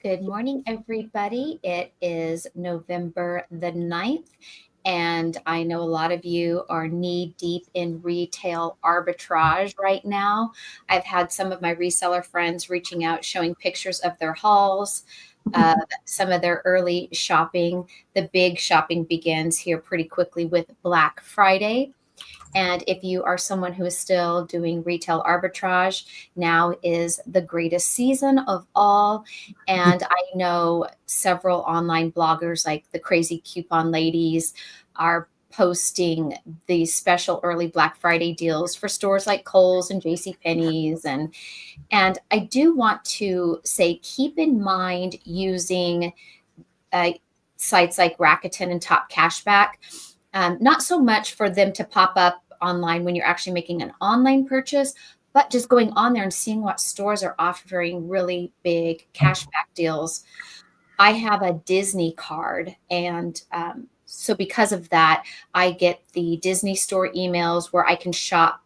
Good morning, everybody. It is November the 9th, and I know a lot of you are knee deep in retail arbitrage right now. I've had some of my reseller friends reaching out, showing pictures of their hauls, some of their early shopping. The big shopping begins here pretty quickly with Black Friday. And if you are someone who is still doing retail arbitrage, now is the greatest season of all. And I know several online bloggers like the Crazy Coupon Ladies are posting these special early Black Friday deals for stores like Kohl's and J.C. Penney's. And I do want to say, keep in mind using uh, sites like Rakuten and Top Cashback, not so much for them to pop up online when you're actually making an online purchase, but just going on there and seeing what stores are offering really big cashback deals. I have a Disney card, and so because of that, I get the Disney store emails where I can shop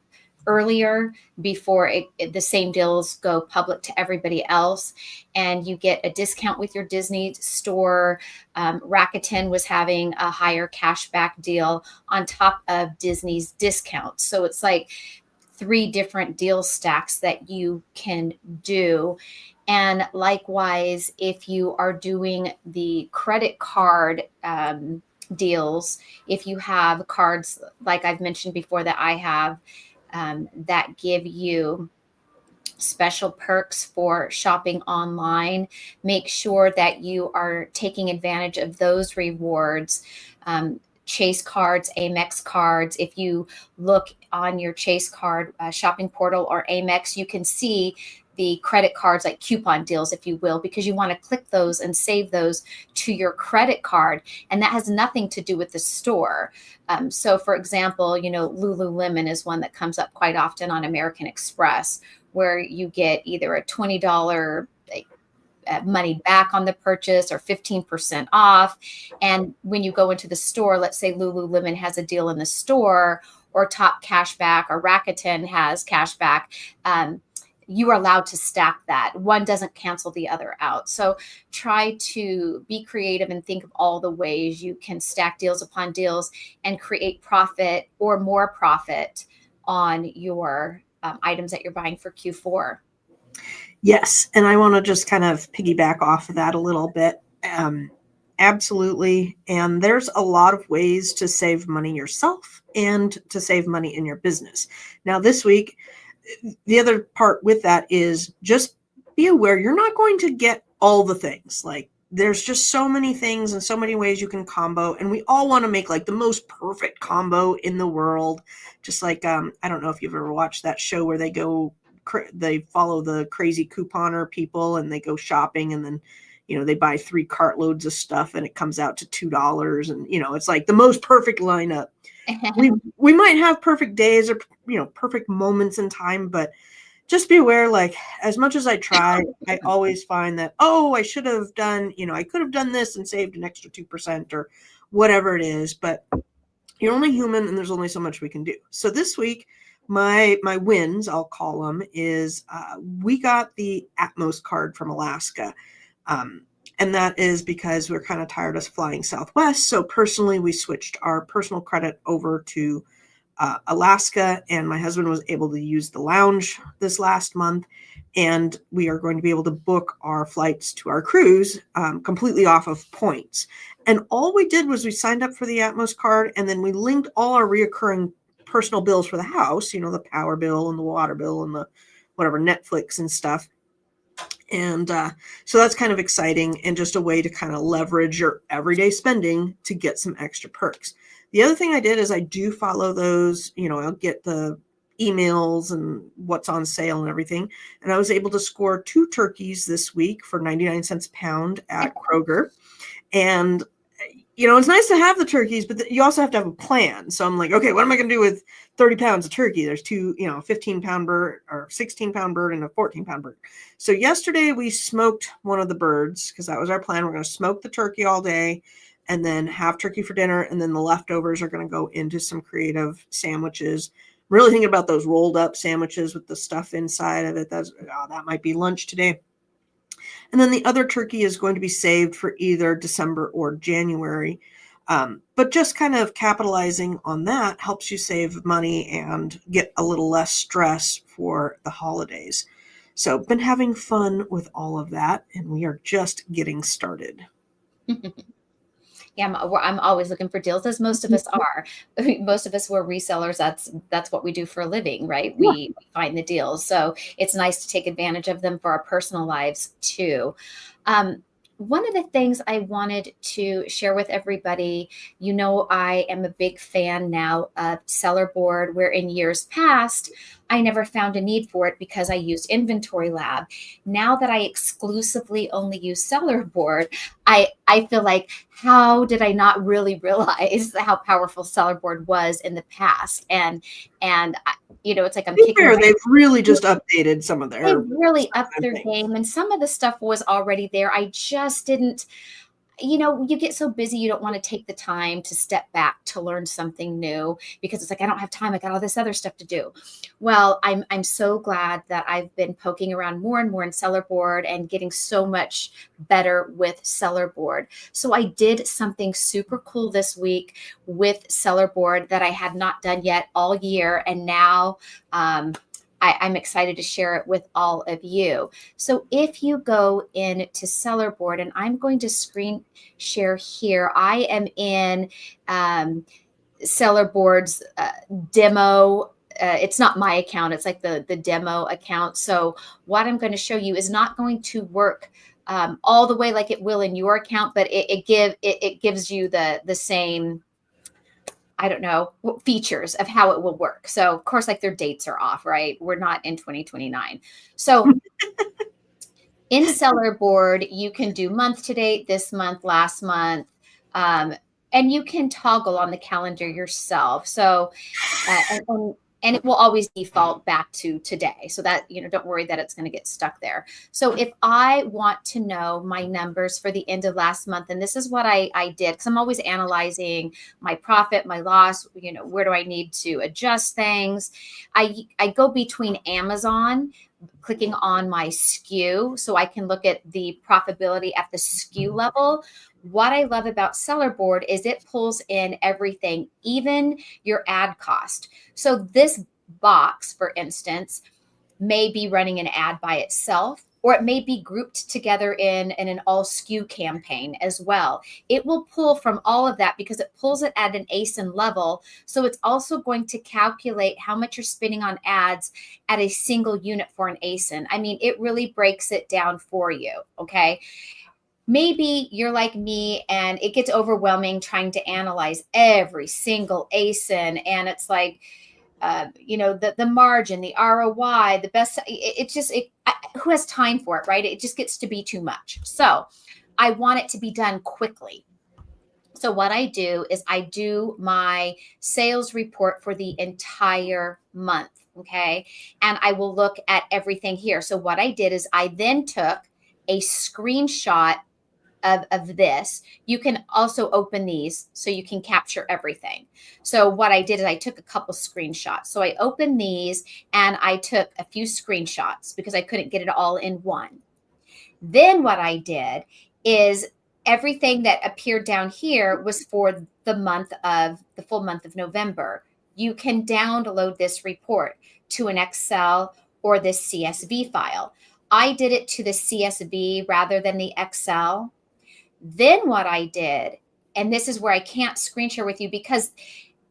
earlier before the same deals go public to everybody else, and you get a discount with your Disney store. Rakuten was having a higher cashback deal on top of Disney's discount, so it's like three different deal stacks that you can do. And likewise, if you are doing the credit card deals, if you have cards like I've mentioned before that I have, that give you special perks for shopping online, make sure that you are taking advantage of those rewards. Chase cards, Amex cards. If you look on your Chase card shopping portal or Amex, you can see the credit cards like coupon deals, if you will, because you want to click those and save those to your credit card. And that has nothing to do with the store. So, for example, Lululemon is one that comes up quite often on American Express, where you get either a $20 money back on the purchase or 15% off. And when you go into the store, let's say Lululemon has a deal in the store, or Top Cashback or Rakuten has cashback, you are allowed to stack that. One doesn't cancel the other out. So try to be creative and think of all the ways you can stack deals upon deals and create profit or more profit on your items that you're buying for Q4. Yes, and I want to just kind of piggyback off of that a little bit. Absolutely. And there's a lot of ways to save money yourself and to save money in your business. Now, this week, the other part with that is just be aware you're not going to get all the things. Like, there's just so many things and so many ways you can combo, and we all want to make like the most perfect combo in the world. Just like I don't know if you've ever watched that show where they follow the crazy couponer people and they go shopping, and then they buy 3 cartloads of stuff and it comes out to $2, and it's like the most perfect lineup. We might have perfect days or perfect moments in time, but just be aware, like, as much as I try, I always find that, I should have done, I could have done this and saved an extra 2% or whatever it is, but you're only human and there's only so much we can do. So this week, my wins, I'll call them, is we got the Atmos card from Alaska. And that is because we're kind of tired of flying Southwest. So personally, we switched our personal credit over to Alaska, and my husband was able to use the lounge this last month. And we are going to be able to book our flights to our cruise completely off of points. And all we did was we signed up for the Atmos card, and then we linked all our reoccurring personal bills for the house, the power bill and the water bill and the whatever Netflix and stuff. And so that's kind of exciting and just a way to kind of leverage your everyday spending to get some extra perks. The other thing I did is I do follow those, I'll get the emails and what's on sale and everything. And I was able to score 2 turkeys this week for 99 cents a pound at Kroger. And it's nice to have the turkeys, but you also have to have a plan. So I'm like, okay, what am I going to do with 30 pounds of turkey? There's 2, 15-pound bird or 16-pound bird and a 14-pound bird. So yesterday we smoked one of the birds because that was our plan. We're going to smoke the turkey all day and then have turkey for dinner. And then the leftovers are going to go into some creative sandwiches. I'm really thinking about those rolled up sandwiches with the stuff inside of it. That might be lunch today. And then the other turkey is going to be saved for either December or January. But just kind of capitalizing on that helps you save money and get a little less stress for the holidays. So, been having fun with all of that, and we are just getting started. Yeah, I'm always looking for deals, as most of us are. Most of us were resellers. That's what we do for a living, right? Yeah. We find the deals. So it's nice to take advantage of them for our personal lives too. Um, One of the things I wanted to share with everybody, I am a big fan now of Seller Board, where in years past, I never found a need for it because I used Inventory Lab. Now that I exclusively only use Seller Board, I feel like, how did I not really realize how powerful Seller Board was in the past? It's like I'm To be kicking fair, they've really my just updated some of they their really stuff, upped I their think. game, and some of the stuff was already there. I just didn't, you get so busy, you don't want to take the time to step back to learn something new because it's like, I don't have time. I got all this other stuff to do. Well, I'm so glad that I've been poking around more and more in Seller Board and getting so much better with Seller Board. So I did something super cool this week with Seller Board that I had not done yet all year. And now, I'm excited to share it with all of you. So if you go into Seller Board, and I'm going to screen share here, I am in Seller Board's demo. It's not my account, it's like the demo account. So what I'm going to show you is not going to work all the way like it will in your account, but it gives you the same, I don't know, features of how it will work. So of course, like, their dates are off, right? We're not in 2029. So in Seller Board, you can do month to date, this month, last month, um, and you can toggle on the calendar yourself. So, and it will always default back to today. So that, don't worry that it's going to get stuck there. So if I want to know my numbers for the end of last month, and this is what I did, because I'm always analyzing my profit, my loss, where do I need to adjust things? I go between Amazon, clicking on my SKU so I can look at the profitability at the SKU level. What I love about Seller Board is it pulls in everything, even your ad cost. So this box, for instance, may be running an ad by itself, or it may be grouped together in an all SKU campaign as well. It will pull from all of that because it pulls it at an ASIN level. So it's also going to calculate how much you're spending on ads at a single unit for an ASIN. I mean, it really breaks it down for you. Okay. Maybe you're like me and it gets overwhelming trying to analyze every single ASIN, and it's like, the margin, the ROI, the best. Who has time for it, right? It just gets to be too much. So I want it to be done quickly. So what I do is I do my sales report for the entire month. Okay. And I will look at everything here. So what I did is I then took a screenshot of this. You can also open these so you can capture everything. So what I did is I took a couple screenshots. So I opened these and I took a few screenshots because I couldn't get it all in one. Then what I did is everything that appeared down here was for the full month of November. You can download this report to an Excel or this CSV file. I did it to the CSV rather than the Excel. Then what I did, and this is where I can't screen share with you, because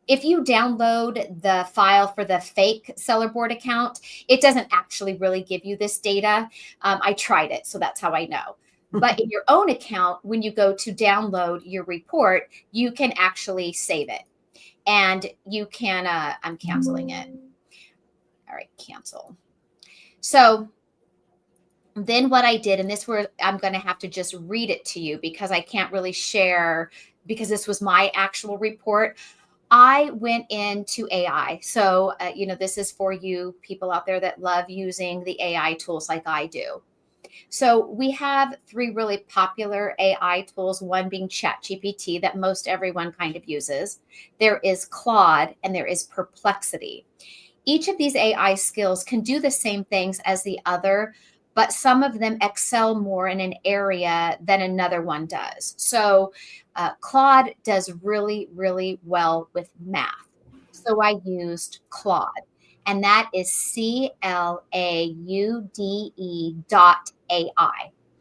if you download the file for the fake Seller Board account, it doesn't actually really give you this data. I tried it, so that's how I know. But in your own account, when you go to download your report, you can actually save it. And you can, I'm canceling it. All right, cancel. So then what I did, and this where I'm going to have to just read it to you because I can't really share, because this was my actual report. I went into AI. So, this is for you people out there that love using the AI tools like I do. So we have three really popular AI tools, one being ChatGPT that most everyone kind of uses. There is Claude and there is Perplexity. Each of these AI skills can do the same things as the other, but some of them excel more in an area than another one does. So Claude does really, really well with math. So I used Claude, and that is CLAUDE.ai.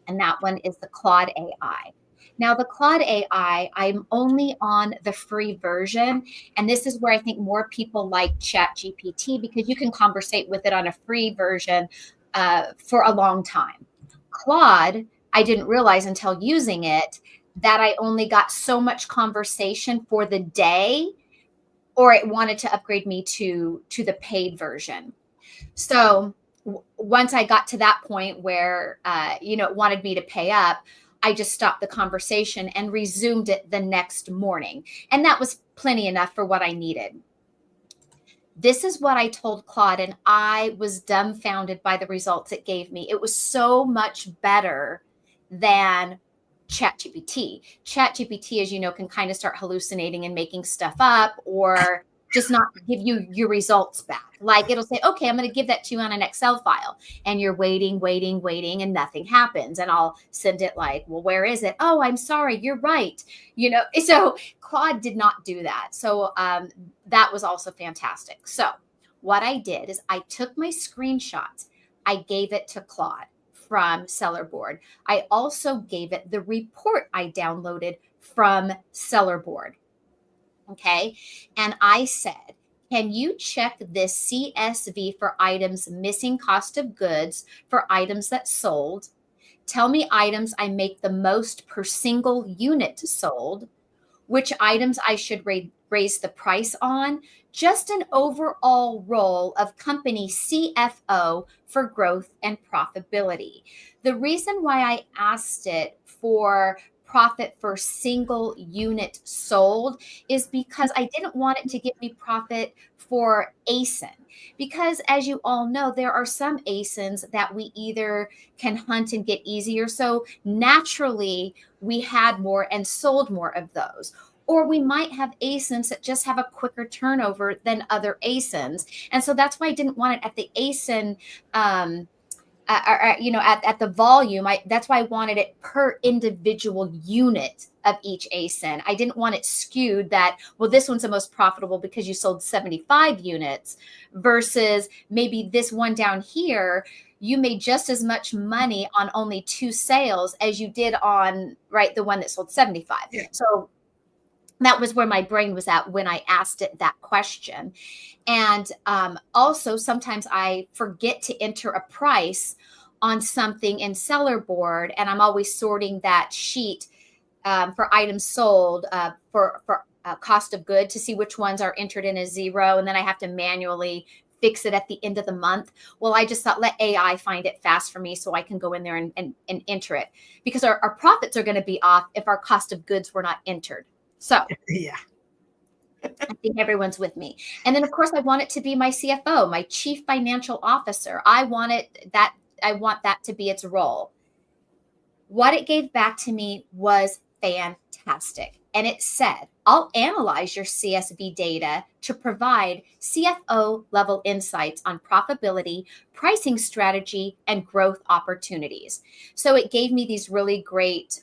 And that one is the Claude AI. Now, the Claude AI, I'm only on the free version. And this is where I think more people like ChatGPT because you can conversate with it on a free version for a long time. Claude, I didn't realize until using it that I only got so much conversation for the day, or it wanted to upgrade me to the paid version. So once I got to that point where it wanted me to pay up, I just stopped the conversation and resumed it the next morning, and that was plenty enough for what I needed. This is what I told Claude, and I was dumbfounded by the results it gave me. It was so much better than ChatGPT. ChatGPT, as you know, can kind of start hallucinating and making stuff up or just not give you your results back. Like it'll say, okay, I'm going to give that to you on an Excel file. And you're waiting, and nothing happens. And I'll send it like, well, where is it? Oh, I'm sorry. You're right. So Claude did not do that. So that was also fantastic. So what I did is I took my screenshots. I gave it to Claude from Seller Board. I also gave it the report I downloaded from Seller Board. Okay. And I said, can you check this CSV for items missing cost of goods for items that sold? Tell me items I make the most per single unit sold, which items I should raise the price on, just an overall role of company CFO for growth and profitability. The reason why I asked it for profit for single unit sold is because I didn't want it to give me profit for ASIN. Because as you all know, there are some ASINs that we either can hunt and get easier. So naturally, we had more and sold more of those. Or we might have ASINs that just have a quicker turnover than other ASINs. And so that's why I didn't want it at the ASIN at the volume. That's why I wanted it per individual unit of each ASIN. I didn't want it skewed that, well, this one's the most profitable because you sold 75 units versus maybe this one down here, you made just as much money on only 2 sales as you did on, right, the one that sold 75. Yeah. So that was where my brain was at when I asked it that question. And also, sometimes I forget to enter a price on something in Seller Board, and I'm always sorting that sheet for items sold for cost of good to see which ones are entered in as 0, and then I have to manually fix it at the end of the month. Well, I just thought, let AI find it fast for me so I can go in there and enter it, because our profits are going to be off if our cost of goods were not entered. So Yeah. I think everyone's with me. And then, of course, I want it to be my CFO, my chief financial officer. I want that to be its role. What it gave back to me was fantastic. And it said, I'll analyze your CSV data to provide CFO level insights on profitability, pricing strategy, and growth opportunities. So it gave me these really great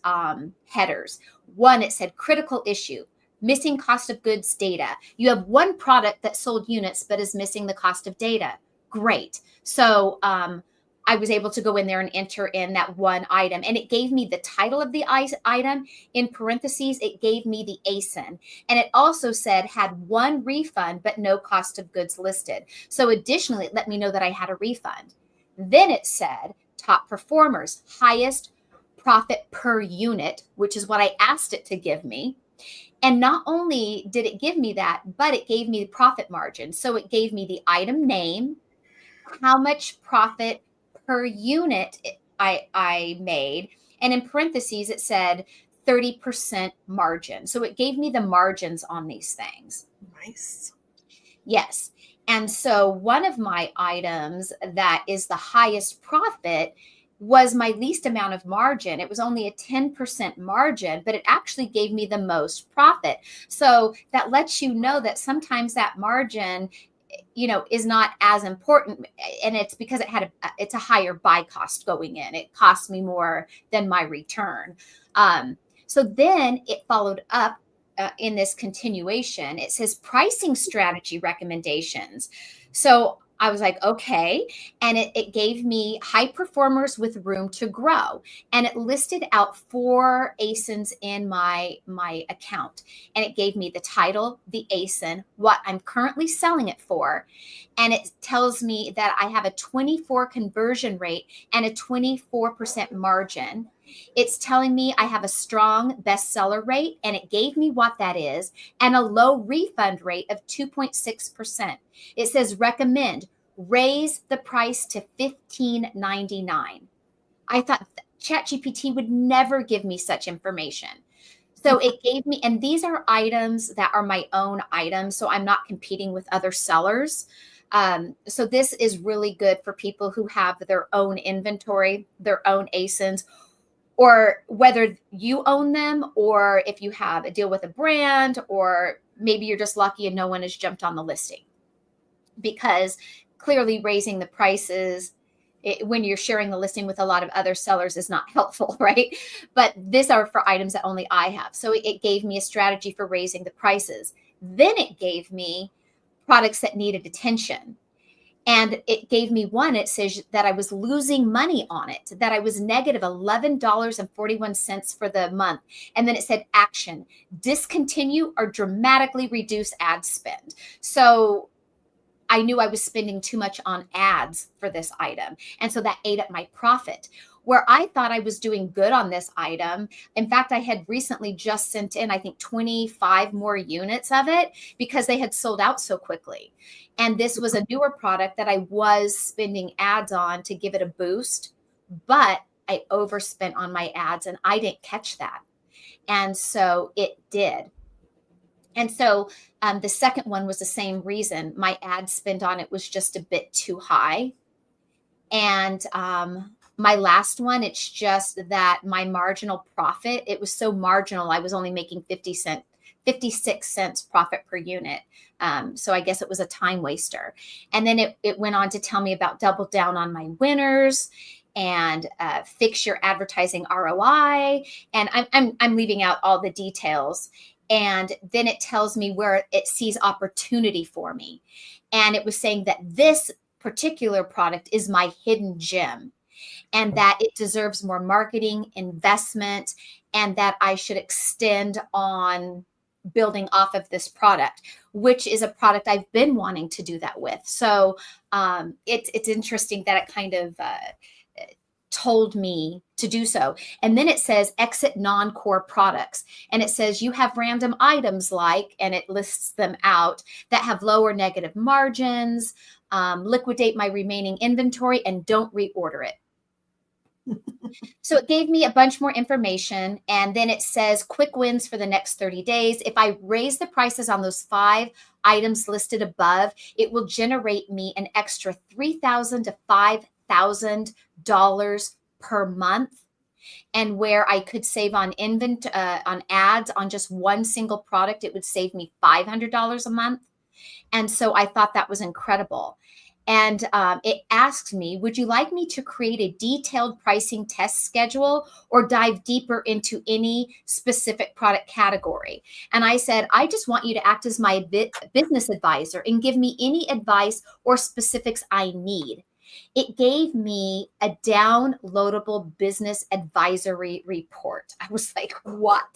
headers. One, it said critical issue, missing cost of goods data. You have one product that sold units but is missing the cost of data. Great. So I was able to go in there and enter in that one item, and it gave me the title of the item. In parentheses, it gave me the ASIN, and it also said had one refund but no cost of goods listed. So additionally, it let me know that I had a refund. Then it said top performers, highest profit per unit, which is what I asked it to give me. And not only did it give me that, but it gave me the profit margin. So it gave me the item name, how much profit per unit I made. And in parentheses, it said 30% margin. So it gave me the margins on these things. Nice. Yes. And so one of my items that is the highest profit was my least amount of margin. It was only a 10% margin, but it actually gave me the most profit. So that lets you know that sometimes that margin is not as important. And it's because it's a higher buy cost going in. It costs me more than my return. So then it followed up in this continuation. It says pricing strategy recommendations. So I was like, okay. And it gave me high performers with room to grow. And it listed out 4 ASINs in my account. And it gave me the title, the ASIN, what I'm currently selling it for. And it tells me that I have a 24 conversion rate and a 24% margin. It's telling me I have a strong bestseller rate, and it gave me what that is, and a low refund rate of 2.6%. It says recommend raise the price to $15.99. I thought ChatGPT would never give me such information. So it gave me, and these are items that are my own items, so I'm not competing with other sellers. So this is really good for people who have their own inventory, their own ASINs, or whether you own them, or if you have a deal with a brand, or maybe you're just lucky and no one has jumped on the listing. Because clearly raising the prices when you're sharing the listing with a lot of other sellers is not helpful, right? But these are for items that only I have. So it gave me a strategy for raising the prices. Then it gave me products that needed attention. And it gave me one. It says that I was losing money on it, that I was negative $11.41 for the month. And then it said action, discontinue or dramatically reduce ad spend. So I knew I was spending too much on ads for this item. And so that ate up my profit. Where I thought I was doing good on this item. In fact, I had recently just sent in, I think, 25 more units of it because they had sold out so quickly. And this was a newer product that I was spending ads on to give it a boost, but I overspent on my ads and I didn't catch that. And so it did. And so the second one was the same reason. My ad spend on it was just a bit too high. And my last one, it's just that my marginal profit, it was so marginal. I was only making 56 cents profit per unit. So I guess it was a time waster. And then it went on to tell me about double down on my winners and fix your advertising ROI. And I'm leaving out all the details. And then it tells me where it sees opportunity for me. And it was saying that this particular product is my hidden gem and that it deserves more marketing investment and that I should extend on building off of this product, which is a product I've been wanting to do that with. So it's interesting that it kind of told me to do so. And then it says exit non-core products. And it says you have random items like, and it lists them out that have lower negative margins, liquidate my remaining inventory and don't reorder it. So it gave me a bunch more information. And then it says quick wins for the next 30 days. If I raise the prices on those 5 items listed above, it will generate me an extra $3,000 to $5,000 per month. And where I could save on on ads on just one single product, it would save me $500 a month. And so I thought that was incredible. And it asked me, would you like me to create a detailed pricing test schedule or dive deeper into any specific product category? And I said, I just want you to act as my business advisor and give me any advice or specifics I need. It gave me a downloadable business advisory report. I was like, what?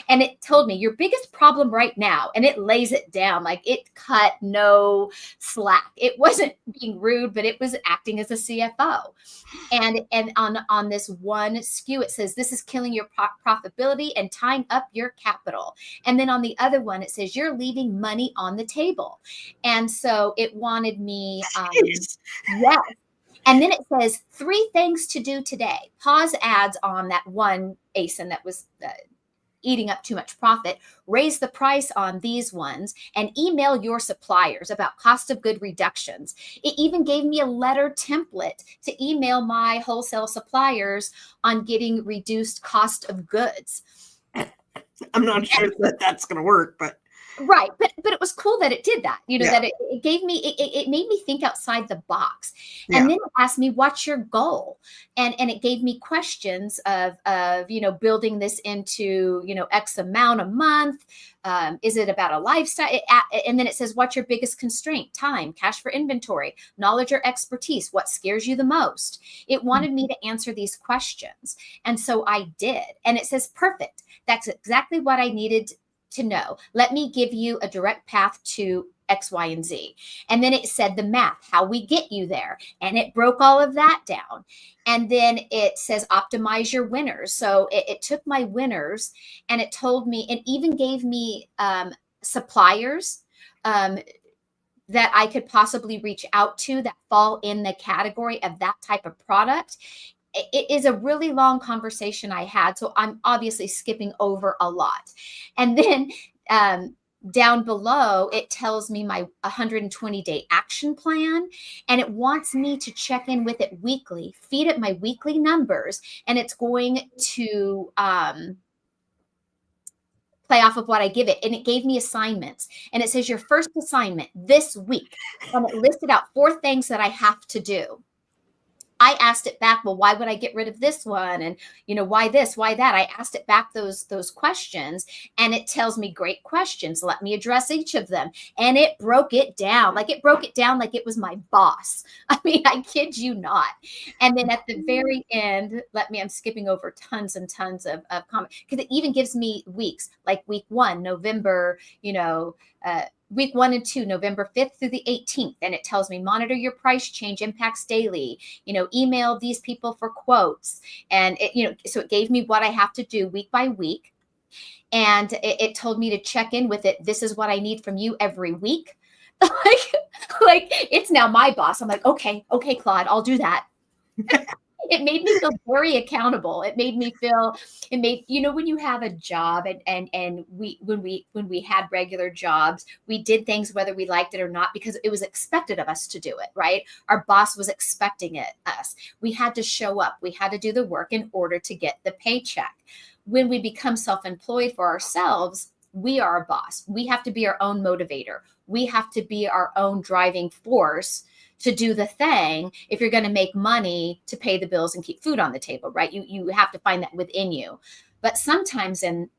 And it told me your biggest problem right now, and it lays it down like it cut no slack. It wasn't being rude, but it was acting as a CFO. And on this one SKU, it says this is killing your profitability and tying up your capital. And then on the other one, it says you're leaving money on the table. And so it wanted me, yes. And then it says 3 things to do today. Pause ads on that one ASIN that was eating up too much profit, raise the price on these ones, and email your suppliers about cost of good reductions. It even gave me a letter template to email my wholesale suppliers on getting reduced cost of goods. I'm not sure that that's going to work, but Right. But it was cool that it did that, Yeah. that it gave me, it made me think outside the box. And Yeah. then it asked me, what's your goal? And it gave me questions of, building this into, X amount a month. Is it about a lifestyle? And then it says, what's your biggest constraint? Time, cash for inventory, knowledge or expertise. What scares you the most? It wanted me to answer these questions. And so I did. And it says, perfect. That's exactly what I needed to know. Let me give you a direct path to X, Y, and Z. And then it said the math, how we get you there. And it broke all of that down. And then it says optimize your winners. So it took my winners and it told me, and even gave me suppliers that I could possibly reach out to that fall in the category of that type of product. It is a really long conversation I had, so I'm obviously skipping over a lot. And then down below, it tells me my 120-day action plan, and it wants me to check in with it weekly, feed it my weekly numbers, and it's going to play off of what I give it. And it gave me assignments, and it says your first assignment this week, and it listed out 4 things that I have to do. I asked it back, well, why would I get rid of this one? And, why this, why that? I asked it back those questions, and it tells me great questions. Let me address each of them. And it broke it down. Like it was my boss. I mean, I kid you not. And then at the very end, I'm skipping over tons and tons of comments, because it even gives me weeks, like week 1, November, week 1 and 2, November 5th through the 18th. And it tells me monitor your price change impacts daily, email these people for quotes. And so it gave me what I have to do week by week. And it told me to check in with it. This is what I need from you every week. like it's now my boss. I'm like, okay, Claude, I'll do that. It made me feel very accountable. It made, when you have a job, and when we had regular jobs, we did things whether we liked it or not, because it was expected of us to do it, right? Our boss was expecting us. We had to show up. We had to do the work in order to get the paycheck. When we become self-employed for ourselves, we are a boss. We have to be our own motivator. We have to be our own driving force to do the thing if you're going to make money to pay the bills and keep food on the table, right? You have to find that within you. But sometimes in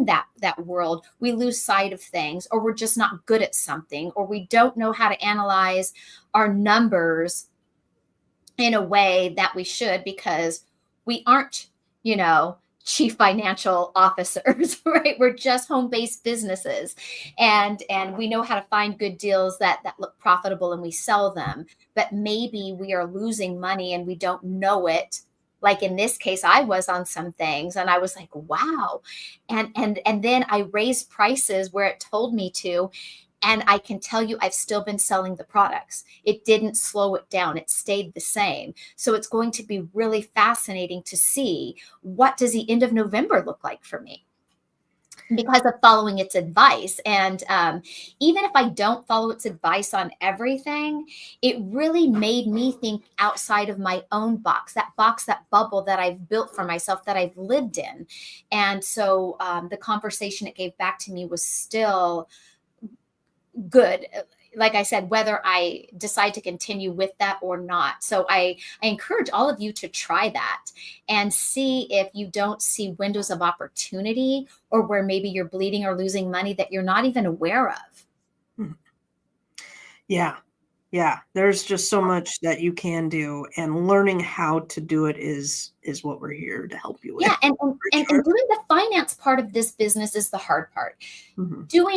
that world, we lose sight of things, or we're just not good at something, or we don't know how to analyze our numbers in a way that we should, because we aren't, chief financial officers, right? We're just home-based businesses, and we know how to find good deals that look profitable, and we sell them. But maybe we are losing money and we don't know it. Like in this case, I was on some things and I was like, wow. And then I raised prices where it told me to. And I can tell you, I've still been selling the products. It didn't slow it down. It stayed the same. So it's going to be really fascinating to see, what does the end of November look like for me, because of following its advice. And even if I don't follow its advice on everything, it really made me think outside of my own box, that bubble that I've built for myself, that I've lived in. And so the conversation it gave back to me was still good, like I said, whether I decide to continue with that or not. So I encourage all of you to try that and see if you don't see windows of opportunity, or where maybe you're bleeding or losing money that you're not even aware of. Yeah. Yeah. There's just so much that you can do, and learning how to do it is what we're here to help you with. Yeah, and Sure. doing the finance part of this business is the hard part.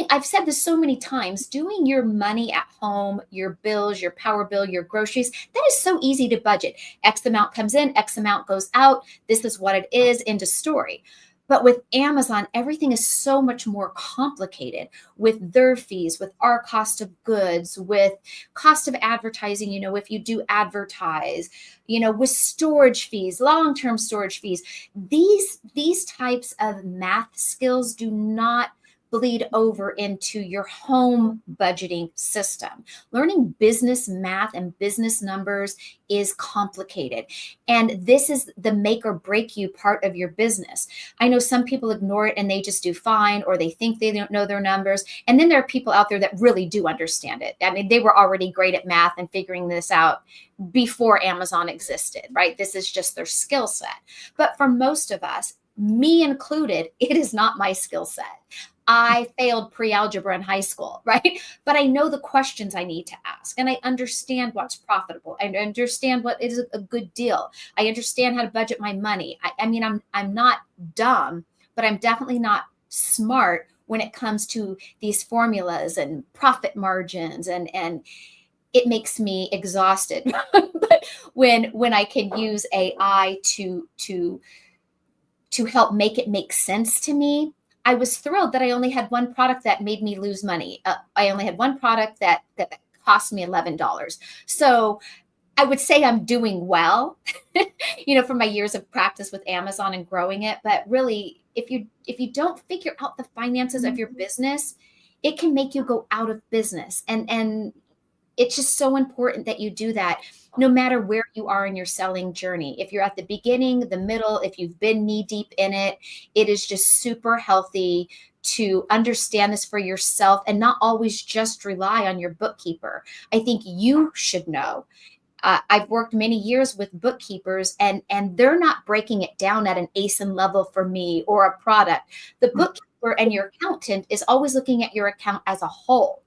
I've said this so many times, doing your money at home, your bills, your power bill, your groceries, that is so easy to budget. X amount comes in, X amount goes out. This is what it is, end of story. But with Amazon, everything is so much more complicated, with their fees, with our cost of goods, with cost of advertising, if you do advertise, with storage fees, long-term storage fees. These types of math skills do not bleed over into your home budgeting system. Learning business math and business numbers is complicated. And this is the make or break you part of your business. I know some people ignore it and they just do fine, or they think they don't know their numbers. And then there are people out there that really do understand it. I mean, they were already great at math and figuring this out before Amazon existed, right? This is just their skill set. But for most of us, me included, it is not my skill set. I failed pre-algebra in high school, right? But I know the questions I need to ask, and I understand what's profitable. I understand what is a good deal. I understand how to budget my money. I mean, I'm not dumb, but I'm definitely not smart when it comes to these formulas and profit margins, and it makes me exhausted. But when I can use AI to help make it make sense to me, I was thrilled that I only had one product that made me lose money. I only had one product that cost me $11. So I would say I'm doing well, from my years of practice with Amazon and growing it. But really, if you don't figure out the finances of your business, it can make you go out of business. And it's just so important that you do that no matter where you are in your selling journey. If you're at the beginning, the middle, if you've been knee deep in it, it is just super healthy to understand this for yourself and not always just rely on your bookkeeper. I think you should know. I've worked many years with bookkeepers, and they're not breaking it down at an ASIN level for me or a product. The bookkeeper and your accountant is always looking at your account as a whole.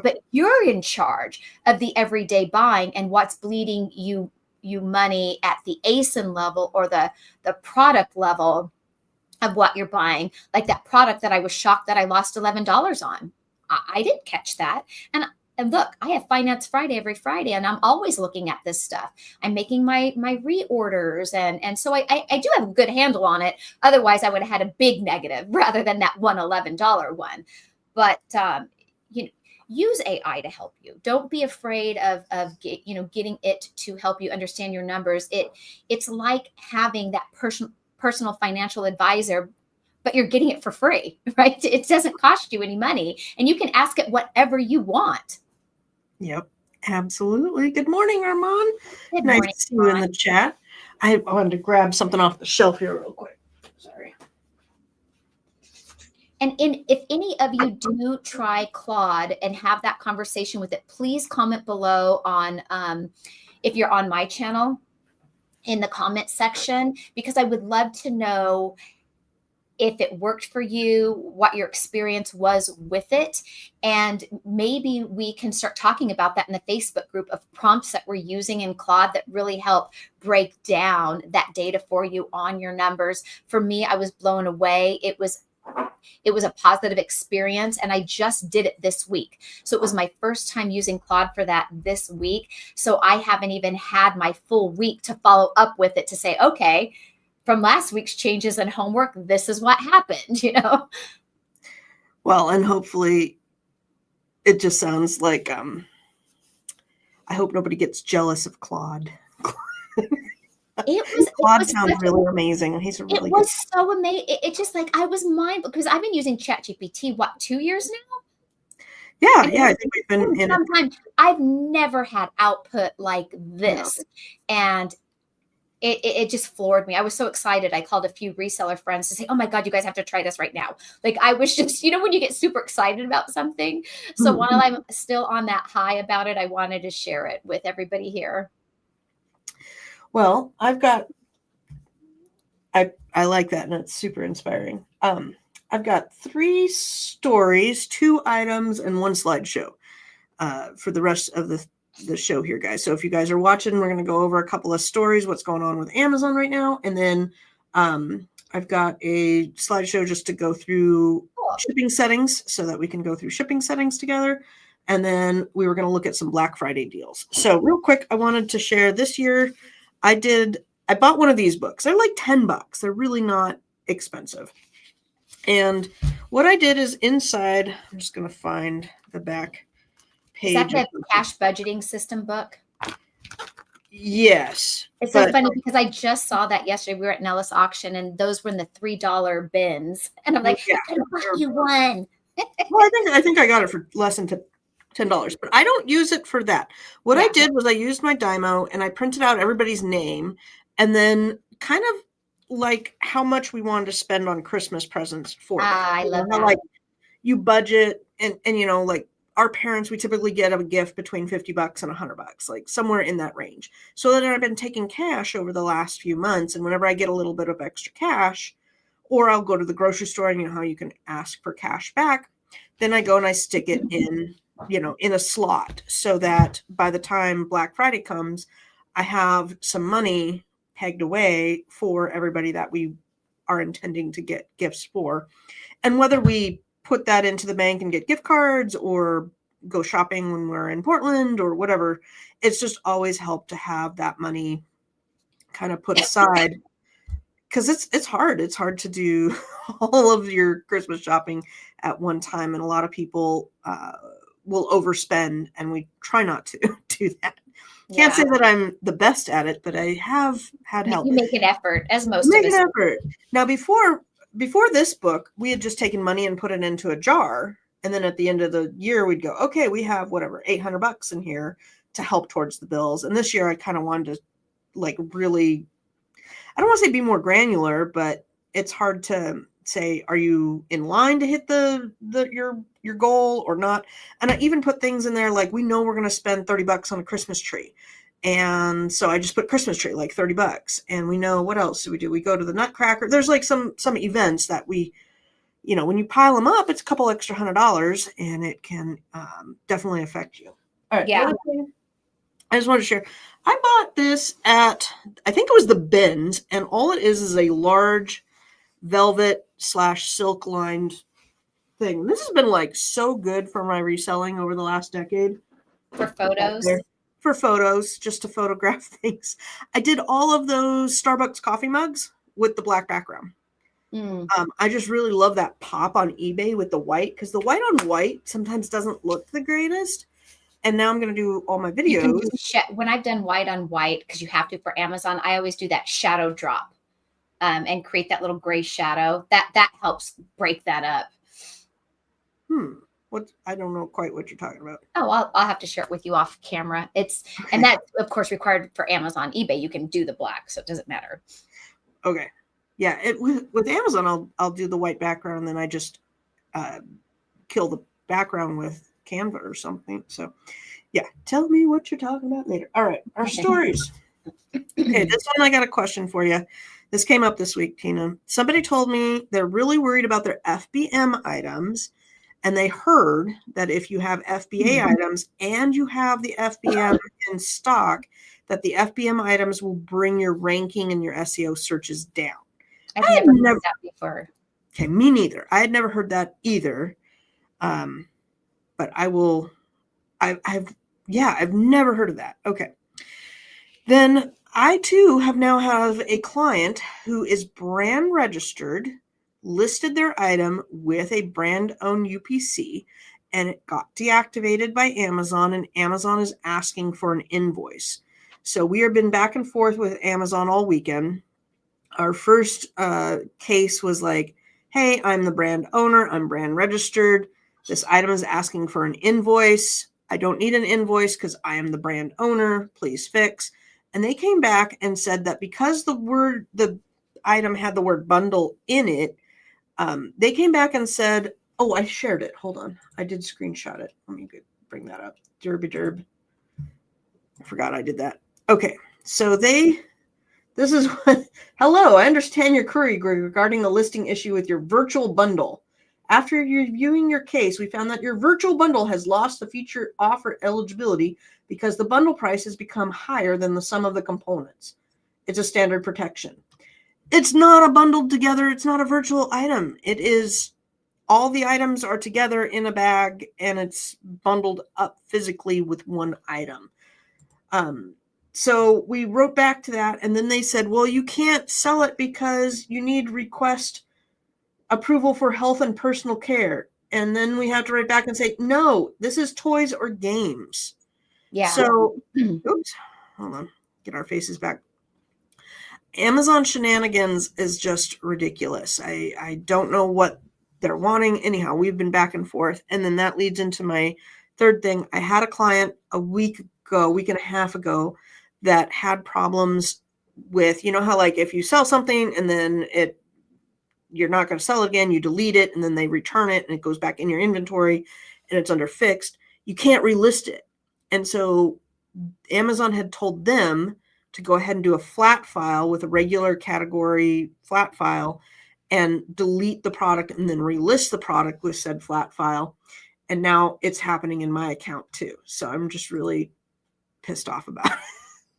But you're in charge of the everyday buying and what's bleeding you money at the ASIN level or the product level of what you're buying. Like that product that I was shocked that I lost $11 on. I didn't catch that. And look, I have Finance Friday every Friday, and I'm always looking at this stuff. I'm making my reorders, and so I do have a good handle on it. Otherwise, I would have had a big negative rather than that one $11 one. But use AI to help you. Don't be afraid of getting it to help you understand your numbers. It's like having that personal financial advisor, but you're getting it for free, right? It doesn't cost you any money, and you can ask it whatever you want. Yep, absolutely. Good morning, Armand. Good Nice morning, to see you in the chat. I wanted to grab something off the shelf here real quick. Sorry. And if any of you do try Claude and have that conversation with it, please comment below on if you're on my channel in the comment section, because I would love to know if it worked for you, what your experience was with it. And maybe we can start talking about that in the Facebook group of prompts that we're using in Claude that really help break down that data for you on your numbers. For me, I was blown away. It was a positive experience, and I just did it this week. So it was my first time using Claude for that this week. So I haven't even had my full week to follow up with it to say, okay, from last week's changes and homework, this is what happened, Well, and hopefully it just sounds like I hope nobody gets jealous of Claude. Claude sounds really amazing. He's really It was so amazing. It just like I was because I've been using ChatGPT 2 years now. Yeah. I think we've been in it. I've never had output like this, and it just floored me. I was so excited. I called a few reseller friends to say, "Oh my God, you guys have to try this right now." Like I was just, when you get super excited about something. So while I'm still on that high about it, I wanted to share it with everybody here. Well, I like that, and it's super inspiring. I've got 3 stories, 2 items, and 1 slideshow for the rest of the show here, guys. So if you guys are watching, we're going to go over a couple of stories, what's going on with Amazon right now, and then I've got a slideshow just to go through shipping settings so that we can go through shipping settings together. And then we were going to look at some Black Friday deals. So real quick, I wanted to share this year. I bought one of these books. They're like $10. They're really not expensive. And what I did is inside, I'm just going to find the back page. Is that the cash budgeting system book? Yes. It's so funny because I just saw that yesterday. We were at Nellis auction, and those were in the $3 bins. And I'm like, I bought you one. Well, I think I got it for less than $10, but I don't use it for that. What I Yeah. did was I used my Dymo and I printed out everybody's name and then kind of like how much we wanted to spend on Christmas presents for them. Ah, I You know, love how that. like you budget and you know, like our parents, we typically get a gift between $50 and $100, like somewhere in that range. So then I've been taking cash over the last few months, and whenever I get a little bit of extra cash, or I'll go to the grocery store and you know how you can ask for cash back, then I go and I stick it in, you know, in a slot so that by the time Black Friday comes, I have some money pegged away for everybody that we are intending to get gifts for. And whether we put that into the bank and get gift cards or go shopping when we're in Portland or whatever, it's just always helped to have that money kind of put aside because it's hard. It's hard to do all of your Christmas shopping at one time, and a lot of people will overspend, and we try not to do that. Can't Yeah. say that I'm the best at it, but I have had help. You make an effort, as most of Make an us. effort. Now, before this book, we had just taken money and put it into a jar, and then at the end of the year, we'd go, okay, we have whatever $800 in here to help towards the bills. And this year, I kind of wanted to like really, I don't want to say be more granular, but it's hard to say, are you in line to hit your goal or not? And I even put things in there like we know we're going to spend $30 on a Christmas tree. And so I just put Christmas tree, like $30. And we know what else do we do? We go to the Nutcracker. There's like some events that we, you know, when you pile them up, it's a couple extra $100 and it can definitely affect you. All right. The Yeah. other thing I just wanted to share. I bought this at, I think it was the Bins, and all it is a large velvet slash silk lined thing. This has been like so good for my reselling over the last decade. For Put that photos. there. For photos, just to photograph things. I did all of those Starbucks coffee mugs with the black background. Mm. I just really love that pop on eBay with the white because the white on white sometimes doesn't look the greatest. And now I'm going to do all my You can videos. do when I've done white on white, because you have to for Amazon, I always do that shadow drop and create that little gray shadow. That helps break that up. What I don't know quite what you're talking about. Oh, I'll have to share it with you off camera. And that's of course required for Amazon, eBay. You can do the black, so it doesn't matter. Okay. Yeah, with Amazon, I'll do the white background, and then I just kill the background with Canva or something. So, yeah, tell me what you're talking about later. All right, our stories. Okay, this one I got a question for you. This came up this week, Tina. Somebody told me they're really worried about their FBM items, and they heard that if you have FBA items and you have the FBM in stock, that the FBM items will bring your ranking and your SEO searches down. I've never heard that before. Okay, me neither. I had never heard that either. But I will. I've never heard of that. Okay. Then I too now have a client who is brand registered, listed their item with a brand owned UPC, and it got deactivated by Amazon, and Amazon is asking for an invoice. So we have been back and forth with Amazon all weekend. Our first case was like, hey, I'm the brand owner. I'm brand registered. This item is asking for an invoice. I don't need an invoice because I am the brand owner. Please fix. And they came back and said that because the item had the word bundle in it, they came back and said, oh, I shared it. Hold on. I did screenshot it. Let me bring that up. Derby derb. I forgot I did that. Okay. So this is what, hello, I understand your query regarding the listing issue with your virtual bundle. After reviewing your case, we found that your virtual bundle has lost the feature offer eligibility because the bundle price has become higher than the sum of the components. It's a standard protection. It's not a bundled together. It's not a virtual item. It is all the items are together in a bag and it's bundled up physically with one item. So we wrote back to that, and then they said, well, you can't sell it because you need request approval for health and personal care. And then we have to write back and say, no, this is toys or games. Yeah. So, oops, hold on, get our faces back. Amazon shenanigans is just ridiculous. I don't know what they're wanting. Anyhow, we've been back and forth. And then that leads into my third thing. I had a client a week and a half ago, that had problems with, you know how like if you sell something and then you're not going to sell it again, you delete it and then they return it and it goes back in your inventory and it's under fixed, you can't relist it. And so Amazon had told them to go ahead and do a flat file with a regular category flat file and delete the product and then relist the product with said flat file. And now it's happening in my account too. So I'm just really pissed off about it.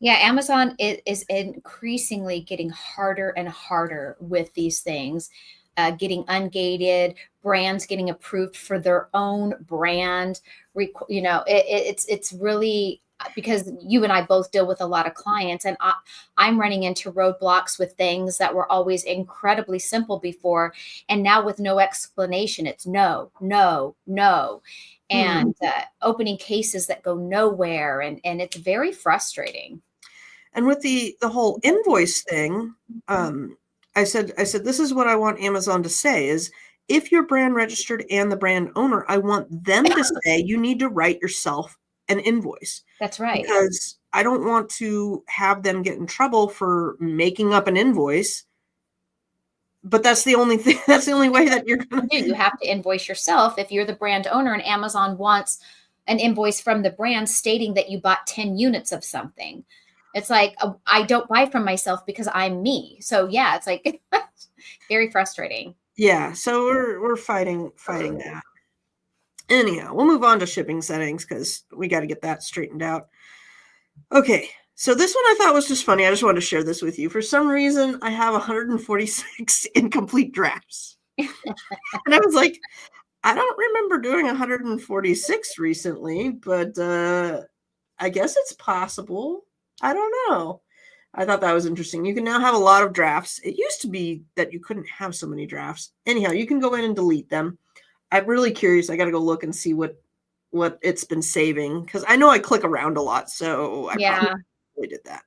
Yeah, Amazon is increasingly getting harder and harder with these things, getting ungated, brands getting approved for their own brand. It's really, because you and I both deal with a lot of clients, and I'm running into roadblocks with things that were always incredibly simple before, and now with no explanation, it's no, no, no, and opening cases that go nowhere, and it's very frustrating. And with the whole invoice thing, I said, this is what I want Amazon to say is, if you're brand registered and the brand owner, I want them to say you need to write yourself an invoice. That's right. Because I don't want to have them get in trouble for making up an invoice. But that's the only thing, that's the only way that you're going to do. You have to invoice yourself if you're the brand owner, and Amazon wants an invoice from the brand stating that you bought 10 units of something. It's like, I don't buy from myself because I'm me. So yeah, it's like very frustrating. Yeah. So we're fighting that. Anyhow, we'll move on to shipping settings because we got to get that straightened out. Okay. So this one I thought was just funny. I just wanted to share this with you. For some reason, I have 146 incomplete drafts. And I was like, I don't remember doing 146 recently, but I guess it's possible. I don't know. I thought that was interesting. You can now have a lot of drafts. It used to be that you couldn't have so many drafts. Anyhow, you can go in and delete them. I'm really curious. I got to go look and see what it's been saving, because I know I click around a lot, so I probably did that.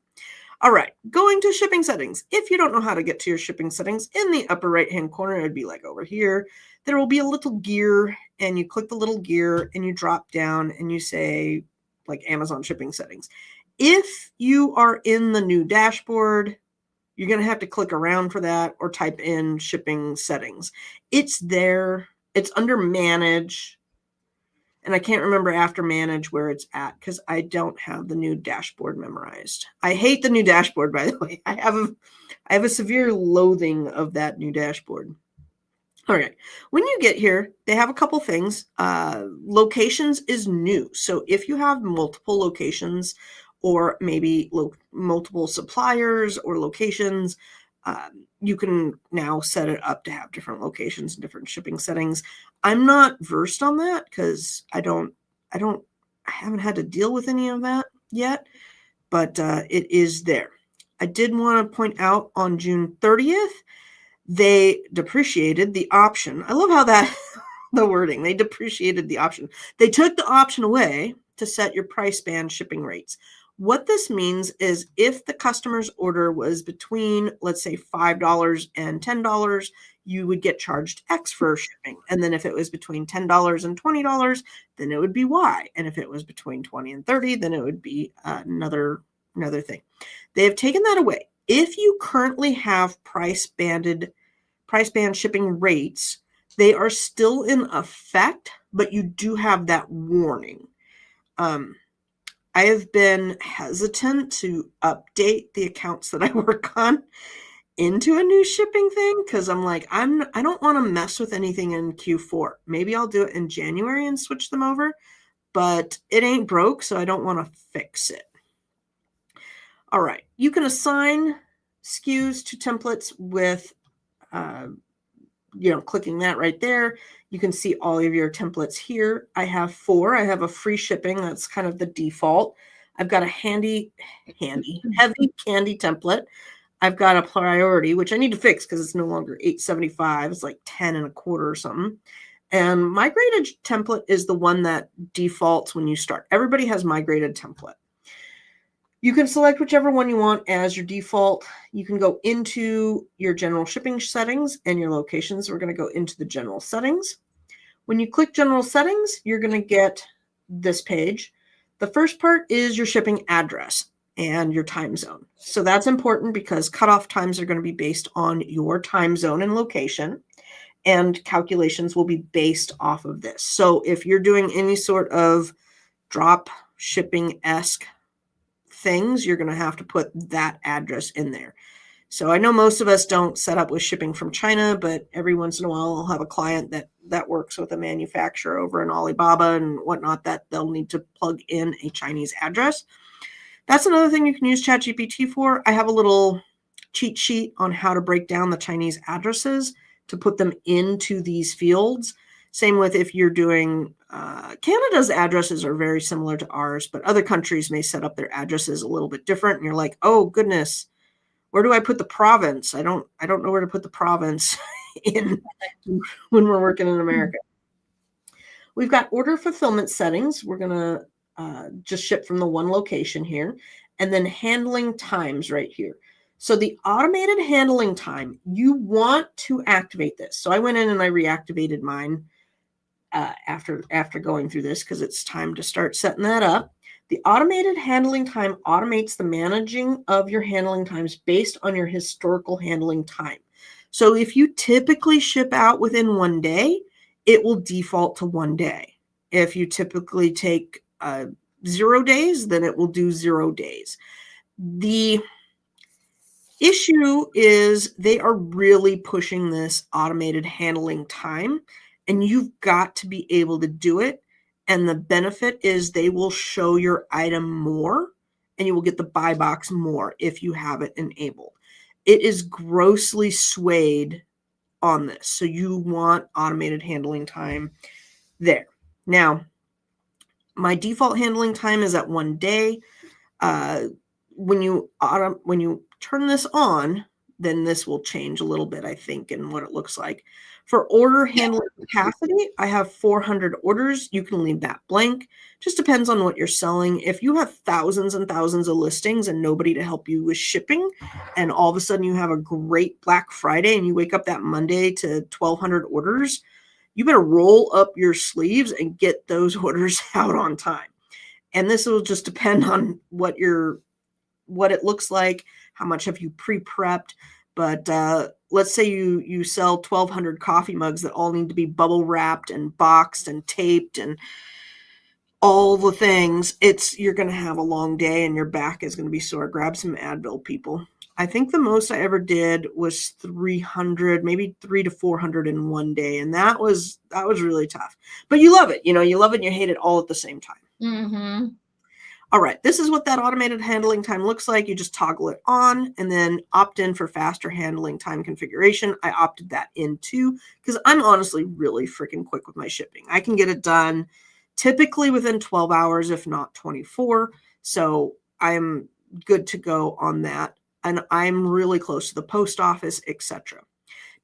All right, going to shipping settings. If you don't know how to get to your shipping settings, in the upper right-hand corner, it'd be like over here, there will be a little gear, and you click the little gear, and you drop down, and you say, like, Amazon shipping settings. If you are in the new dashboard, you're going to have to click around for that or type in shipping settings. It's there. It's under manage. And I can't remember after manage where it's at because I don't have the new dashboard memorized. I hate the new dashboard, by the way. I have a severe loathing of that new dashboard. All right. When you get here, they have a couple things. Locations is new. So if you have multiple locations, or maybe multiple suppliers or locations, you can now set it up to have different locations and different shipping settings. I'm not versed on that because I haven't had to deal with any of that yet, but it is there. I did want to point out on June 30th, they depreciated the option. I love how that, the wording, they depreciated the option. They took the option away to set your price band shipping rates. What this means is if the customer's order was between, let's say, $5 and $10, you would get charged X for shipping. And then if it was between $10 and $20, then it would be Y. And if it was between 20 and 30, then it would be another thing. They have taken that away. If you currently have price band shipping rates, they are still in effect, but you do have that warning. I have been hesitant to update the accounts that I work on into a new shipping thing because I'm like, I don't want to mess with anything in Q4. Maybe I'll do it in January and switch them over, but it ain't broke, so I don't want to fix it. All right, you can assign SKUs to templates with, clicking that right there. You can see all of your templates here. I have 4. I have a free shipping. That's kind of the default. I've got a heavy candy template. I've got a priority, which I need to fix because it's no longer $8.75. It's like 10 and a quarter or something. And migrated template is the one that defaults when you start. Everybody has migrated template. You can select whichever one you want as your default. You can go into your general shipping settings and your locations. We're going to go into the general settings. When you click general settings, you're going to get this page. The first part is your shipping address and your time zone. So that's important because cutoff times are going to be based on your time zone and location, and calculations will be based off of this. So if you're doing any sort of drop shipping-esque things, you're going to have to put that address in there. So I know most of us don't set up with shipping from China, but every once in a while I'll have a client that works with a manufacturer over in Alibaba and whatnot that they'll need to plug in a Chinese address. That's another thing you can use ChatGPT for. I have a little cheat sheet on how to break down the Chinese addresses to put them into these fields. Same with if you're doing, Canada's addresses are very similar to ours, but other countries may set up their addresses a little bit different. And you're like, oh goodness, where do I put the province? I don't know where to put the province in when we're working in America. We've got order fulfillment settings. We're going to just ship from the one location here, and then handling times right here. So the automated handling time, you want to activate this. So I went in and I reactivated mine after going through this because it's time to start setting that up. The automated handling time automates the managing of your handling times based on your historical handling time. So if you typically ship out within 1 day, it will default to 1 day. If you typically take 0 days, then it will do 0 days. The issue is they are really pushing this automated handling time, and you've got to be able to do it. And the benefit is they will show your item more, and you will get the buy box more if you have it enabled. It is grossly swayed on this. So you want automated handling time there. Now, my default handling time is at 1 day. When you turn this on, then this will change a little bit, I think, in what it looks like. For order handling capacity, I have 400 orders. You can leave that blank. Just depends on what you're selling. If you have thousands and thousands of listings and nobody to help you with shipping, and all of a sudden you have a great Black Friday and you wake up that Monday to 1,200 orders, you better roll up your sleeves and get those orders out on time. And this will just depend on what it looks like, how much have you pre-prepped. But let's say you sell 1,200 coffee mugs that all need to be bubble wrapped and boxed and taped and all the things. You're going to have a long day and your back is going to be sore. Grab some Advil, people. I think the most I ever did was 300, maybe 300 to 400 in 1 day. And that was really tough. But you love it. You love it and you hate it all at the same time. Mm-hmm. All right, this is what that automated handling time looks like. You just toggle it on and then opt in for faster handling time configuration. I opted that in too because I'm honestly really freaking quick with my shipping. I can get it done typically within 12 hours, if not 24. So I'm good to go on that. And I'm really close to the post office, etc.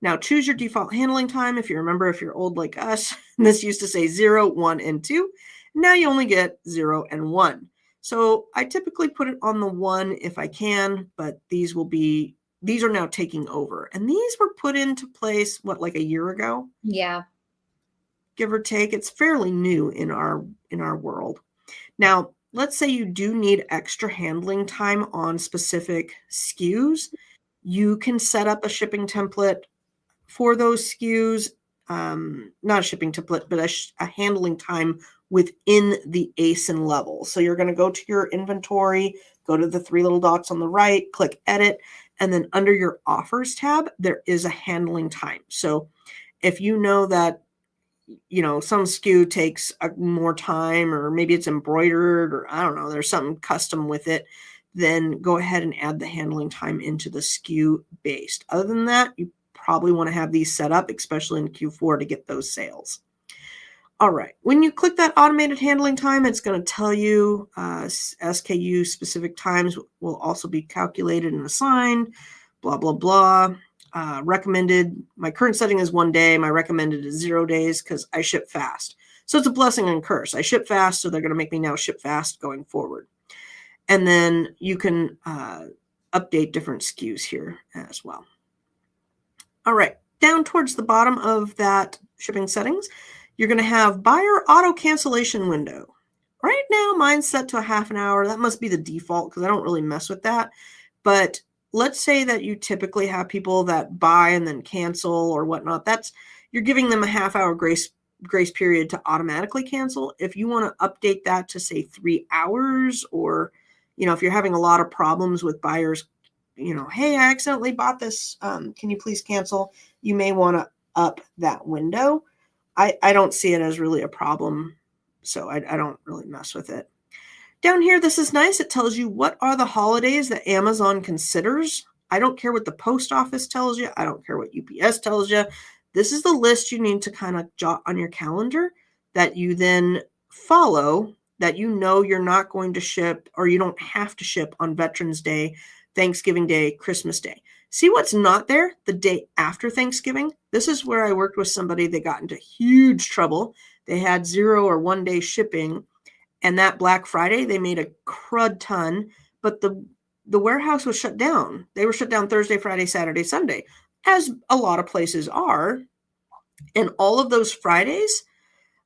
Now choose your default handling time. If you remember, if you're old like us, this used to say 0, 1, and 2. Now you only get 0 and 1. So I typically put it on the 1 if I can, but these are now taking over. And these were put into place, like a year ago? Yeah. Give or take. It's fairly new in our world. Now, let's say you do need extra handling time on specific SKUs. You can set up a shipping template for those SKUs, not a shipping template, but a handling time within the ASIN level. So you're going to go to your inventory, go to the 3 little dots on the right, click edit, and then under your offers tab, there is a handling time. So if you know that, some SKU takes more time, or maybe it's embroidered, or I don't know, there's something custom with it, then go ahead and add the handling time into the SKU based. Other than that, you probably want to have these set up, especially in Q4 to get those sales. All right. When you click that automated handling time, it's going to tell you SKU specific times will also be calculated and assigned, blah, blah, blah. Recommended, my current setting is 1 day. My recommended is 0 days because I ship fast. So it's a blessing and curse. I ship fast, so they're going to make me now ship fast going forward. And then you can update different SKUs here as well. All right, down towards the bottom of that shipping settings, you're going to have buyer auto cancellation window. Right now, mine's set to a half an hour. That must be the default because I don't really mess with that. But let's say that you typically have people that buy and then cancel or whatnot. You're giving them a half hour grace period to automatically cancel. If you want to update that to say 3 hours, or if you're having a lot of problems with buyers, hey, I accidentally bought this. Can you please cancel? You may want to up that window. I don't see it as really a problem, so I don't really mess with it. Down here, this is nice. It tells you what are the holidays that Amazon considers. I don't care what the post office tells you. I don't care what UPS tells you. This is the list you need to kind of jot on your calendar that you then follow, that you're not going to ship, or you don't have to ship on Veterans Day, Thanksgiving Day, Christmas Day. See what's not there? The day after Thanksgiving. This is where I worked with somebody that got into huge trouble. They had 0 or 1 day shipping. And that Black Friday, they made a crud ton, but the warehouse was shut down. They were shut down Thursday, Friday, Saturday, Sunday, as a lot of places are. And all of those Fridays,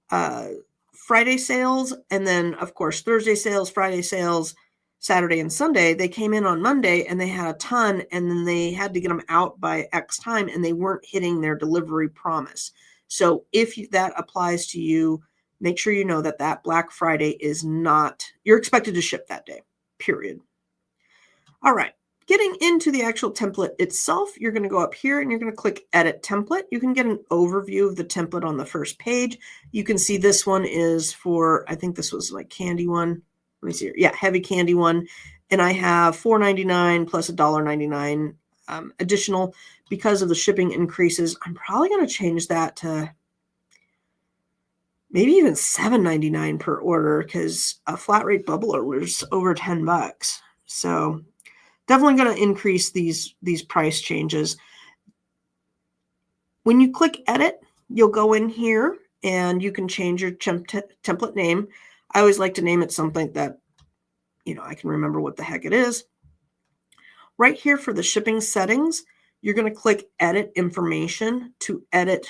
Friday sales, and then, of course, Thursday sales, Friday sales, Saturday and Sunday, they came in on Monday and they had a ton, and then they had to get them out by X time, and they weren't hitting their delivery promise. So if that applies to you, make sure you know that Black Friday is not, you're expected to ship that day, period. All right, getting into the actual template itself, you're going to go up here and you're going to click Edit Template. You can get an overview of the template on the first page. You can see this one is for, I think this was like candy one. Let me see here. Yeah, heavy candy one. And I have $4.99 plus $1.99 additional because of the shipping increases. I'm probably going to change that to maybe even $7.99 per order, because a flat rate bubbler was over $10. So definitely going to increase these price changes. When you click edit, you'll go in here and you can change your template name. I always like to name it something that, I can remember what the heck it is. Right here for the shipping settings, you're going to click edit information to edit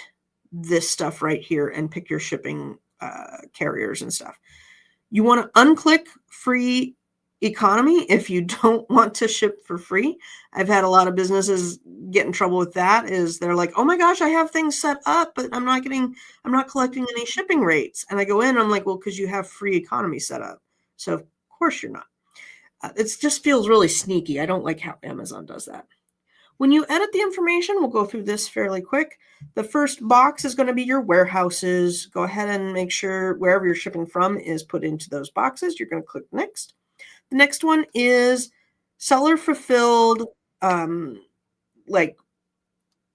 this stuff right here and pick your shipping carriers and stuff. You want to unclick free economy if you don't want to ship for free. I've had a lot of businesses get in trouble with that. Is they're like, oh my gosh, I have things set up, but I'm not collecting any shipping rates. And I go in, and I'm like, well, because you have free economy set up. So of course you're not. It just feels really sneaky. I don't like how Amazon does that. When you edit the information, we'll go through this fairly quick. The first box is going to be your warehouses. Go ahead and make sure wherever you're shipping from is put into those boxes. You're going to click next. The next one is seller fulfilled. Like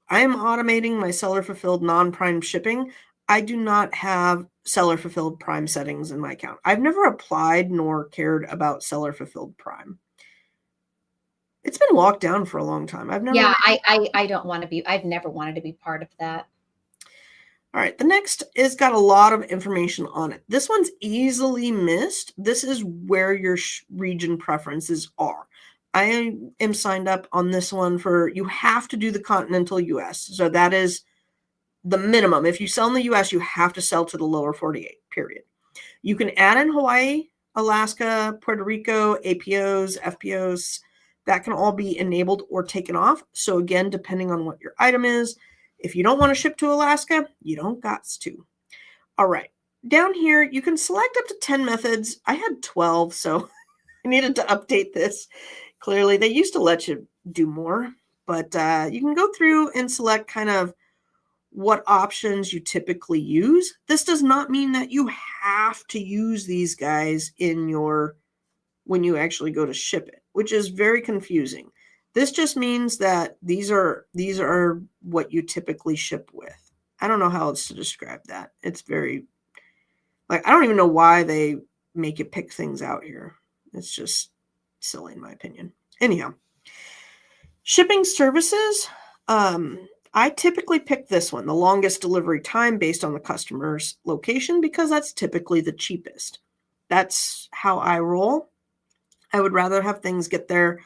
I am automating my seller fulfilled non-prime shipping. I do not have seller fulfilled prime settings in my account. I've never applied nor cared about seller fulfilled prime. It's been locked down for a long time. I've never. Yeah, I don't want to be. I've never wanted to be part of that. All right, the next is got a lot of information on it. This one's easily missed. This is where your region preferences are. I am signed up on this one for, you have to do the continental US. So that is the minimum. If you sell in the US, you have to sell to the lower 48, period. You can add in Hawaii, Alaska, Puerto Rico, APOs, FPOs. That can all be enabled or taken off. So again, depending on what your item is, if you don't want to ship to Alaska, you don't got to. All right. Down here, you can select up to 10 methods. I had 12, so I needed to update this. Clearly, they used to let you do more, but you can go through and select kind of what options you typically use. This does not mean that you have to use these guys when you actually go to ship it, which is very confusing. This just means that these are what you typically ship with. I don't know how else to describe that. It's very, I don't even know why they make you pick things out here. It's just silly in my opinion. Anyhow, shipping services. I typically pick this one, the longest delivery time based on the customer's location, because that's typically the cheapest. That's how I roll. I would rather have things get there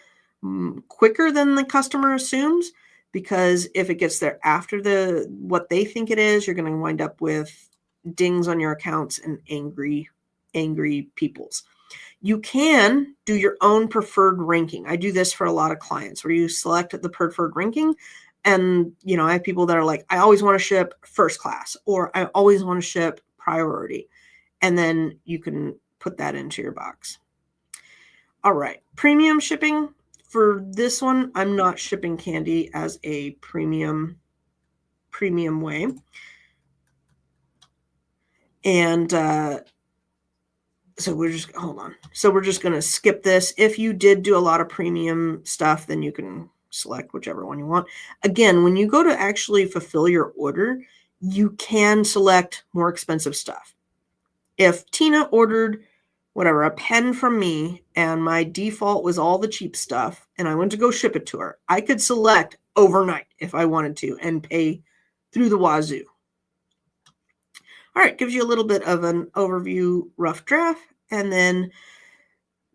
quicker than the customer assumes, because if it gets there after what they think it is, you're going to wind up with dings on your accounts and angry peoples. You can do your own preferred ranking. I do this for a lot of clients where you select the preferred ranking. And, I have people that are like, I always want to ship first class, or I always want to ship priority. And then you can put that into your box. All right. Premium shipping. For this one, I'm not shipping candy as a premium way. And so we're just, hold on. So we're just going to skip this. If you did do a lot of premium stuff, then you can select whichever one you want. Again, when you go to actually fulfill your order, you can select more expensive stuff. If Tina ordered a pen from me and my default was all the cheap stuff and I went to go ship it to her, I could select overnight if I wanted to and pay through the wazoo. All right, gives you a little bit of an overview, rough draft. And then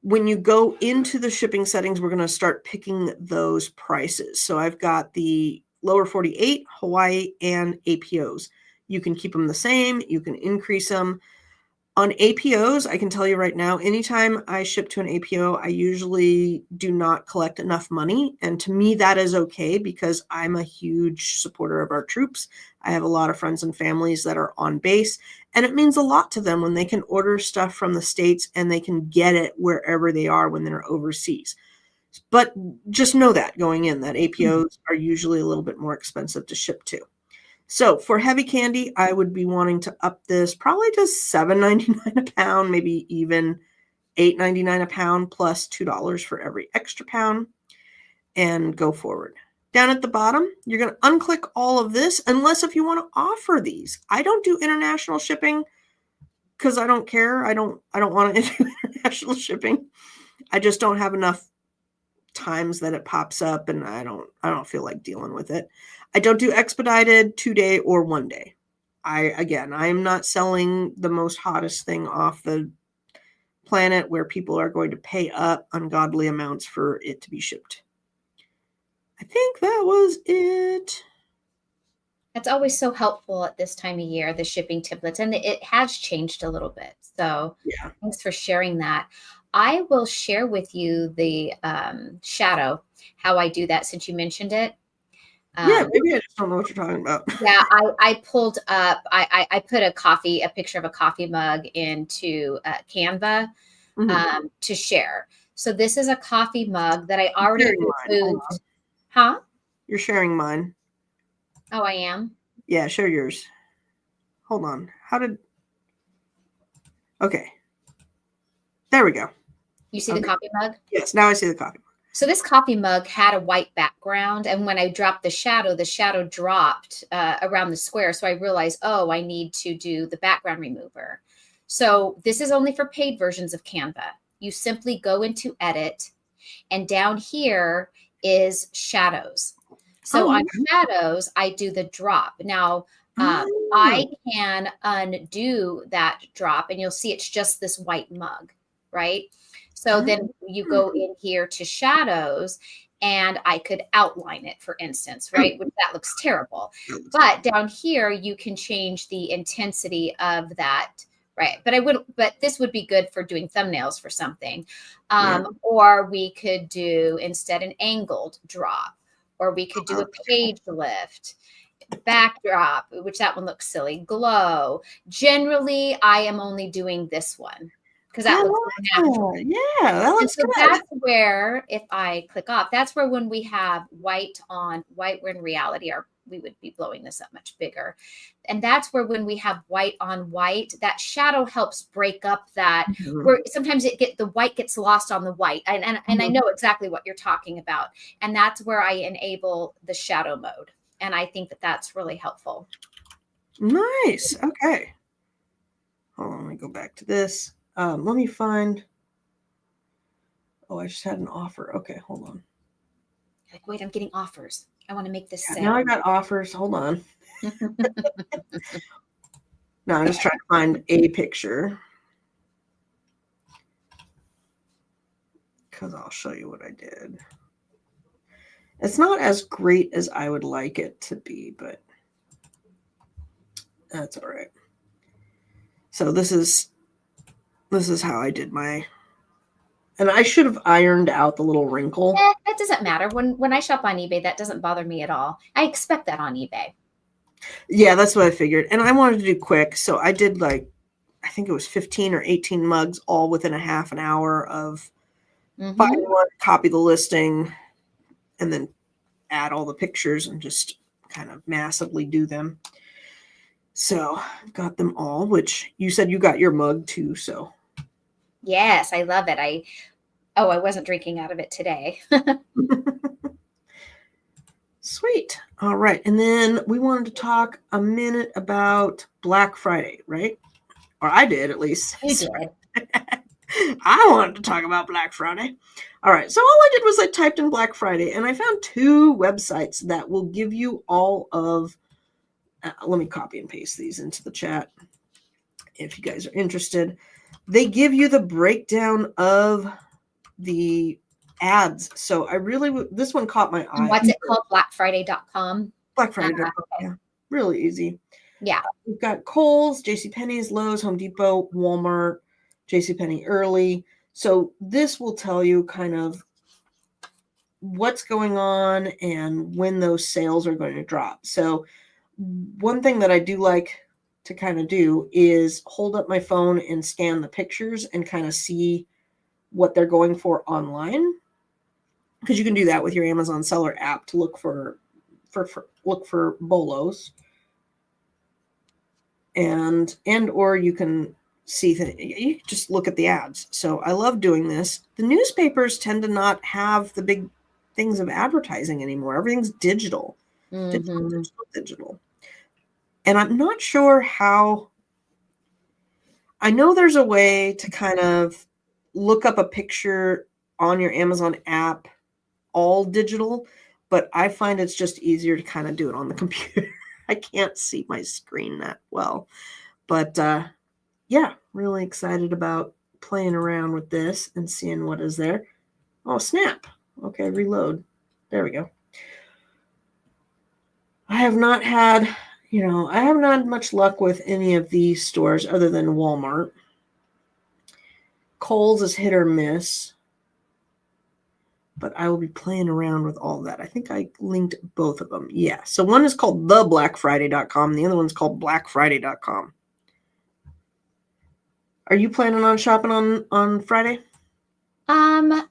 when you go into the shipping settings, we're going to start picking those prices. So I've got the lower 48, Hawaii, and APOs. You can keep them the same. You can increase them. On APOs, I can tell you right now, anytime I ship to an APO, I usually do not collect enough money. And to me, that is okay because I'm a huge supporter of our troops. I have a lot of friends and families that are on base, and it means a lot to them when they can order stuff from the States and they can get it wherever they are when they're overseas. But just know that going in, that APOs are usually a little bit more expensive to ship to. So for heavy candy, I would be wanting to up this probably to $7.99 a pound, maybe even $8.99 a pound plus $2 for every extra pound, and go forward. Down at the bottom, you're going to unclick all of this unless if you want to offer these. I don't do international shipping because I don't care. I don't want to do international shipping. I just don't have enough times that it pops up and I don't feel like dealing with it. I don't do expedited 2-day or 1-day. I'm not selling the most hottest thing off the planet where people are going to pay up ungodly amounts for it to be shipped. I think that was it. That's always so helpful at this time of year, the shipping templates, and it has changed a little bit. So Yeah. thanks for sharing that. I will share with you the shadow, how I do that since you mentioned it. Yeah, maybe I just don't know what you're talking about. Yeah, I pulled up, I put a picture of a coffee mug into Canva to share. So this is a coffee mug that I already moved. Huh? You're sharing mine. Oh, I am? Yeah, share yours. Hold on. Okay. There we go. You see the coffee mug? Yes, now I see the coffee mug. So this coffee mug had a white background, and when I dropped the shadow dropped around the square. So I realized, oh, I need to do the background remover. So this is only for paid versions of Canva. You simply go into edit, and down here is shadows. So on shadows, I do the drop. Now, I can undo that drop, and you'll see it's just this white mug, right? So then you go in here to shadows, and I could outline it, for instance, right? Which that looks terrible. But down here, you can change the intensity of that, right? But this would be good for doing thumbnails for something. Or we could do instead an angled drop, or we could do a page lift, backdrop, which that one looks silly, glow. Generally, I am only doing this one because that looks natural. Yeah, that looks so good. That's where, if I click off, that's where when we have white on white, where in reality we would be blowing this up much bigger. And that's where when we have white on white, that shadow helps break up that where sometimes the white gets lost on the white. And I know exactly what you're talking about. And that's where I enable the shadow mode. And I think that that's really helpful. Nice. Okay. Hold on, let me go back to this. Let me find. Oh, I just had an offer. Okay, hold on. Like, wait, I'm getting offers. I want to make this sale. Now I got offers. Hold on. Now I'm just trying to find a picture. because I'll show you what I did. It's not as great as I would like it to be, but that's all right. So this is how I did my, and I should have ironed out the little wrinkle. That doesn't matter. When I shop on eBay, that doesn't bother me at all. I expect that on eBay. Yeah, that's what I figured. And I wanted to do quick, so I did like, I think it was 15 or 18 mugs all within a half an hour of finding one, copy the listing, and then add all the pictures and just kind of massively do them. So I've got them all, which you said you got your mug too, so. Yes, I love it. I wasn't drinking out of it today. Sweet. All right. And then we wanted to talk a minute about Black Friday, right? Or I did, at least. You did. I wanted to talk about Black Friday. All right. So all I did was I typed in Black Friday and I found 2 websites that will give you all of, let me copy and paste these into the chat if you guys are interested. They give you the breakdown of the ads. So I really, this one caught my eye. And what's it called? Blackfriday.com. Blackfriday.com. Yeah. Really easy. Yeah. We've got Kohl's, JCPenney's, Lowe's, Home Depot, Walmart, JCPenney early. So this will tell you kind of what's going on and when those sales are going to drop. So one thing that I do like to kind of do is hold up my phone and scan the pictures and kind of see what they're going for online. Because you can do that with your Amazon seller app to look for bolos. And or you can see that you can just look at the ads. So I love doing this. The newspapers tend to not have the big things of advertising anymore. Everything's digital. Digital. And I'm not sure how. I know there's a way to kind of look up a picture on your Amazon app all digital, but I find it's just easier to kind of do it on the computer. I can't see my screen that well. But yeah, really excited about playing around with this and seeing what is there. Oh, snap. Okay, reload. There we go. I have not had much luck with any of these stores other than Walmart. Kohl's is hit or miss. But I will be playing around with all that. I think I linked both of them. Yeah. So one is called theblackfriday.com. The other one's called blackfriday.com. Are you planning on shopping on Friday? I